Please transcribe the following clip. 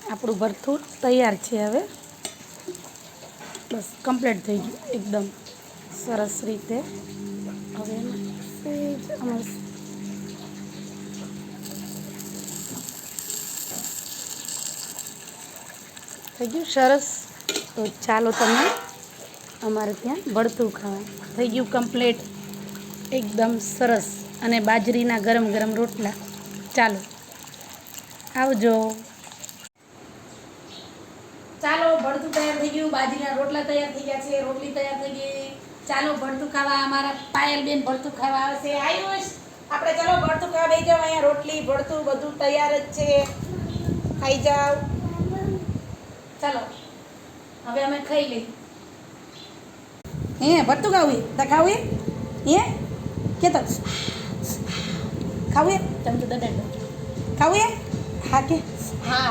આપણું ભરથું તૈયાર છે હવે બસ કમ્પ્લીટ થઈ ગયું એકદમ સરસ રીતે હવે એમાં સેજ અમે થઈ ગયું સરસ તો ચાલો તમે અમારે ત્યાં ભરથું ખાવા થઈ ગયું કમ્પ્લીટ એકદમ સરસ અને બાજરીના ગરમ ગરમ રોટલા ચાલો આવજો ચાલો ભરથું તૈયાર થઈ ગયું બાજરીના રોટલા તૈયાર થઈ ગયા છે રોટલી તૈયાર થઈ ગઈ ચાલો ભરથું ખાવા અમારા પાયલબેન ભરથું ખાવા આવશે આયુષ આપણે ચાલો ભરથું ખાવા બેસી જાઓ અહીંયા રોટલી ભરથું બધું તૈયાર જ છે ખાઈ જાઓ ચાલો હવે અમે ખાઈ લઈ હે ભરથું ખાવું તા ખાવું હે કે તો ખાવું ચમચું દડા ખાવું હા કે હા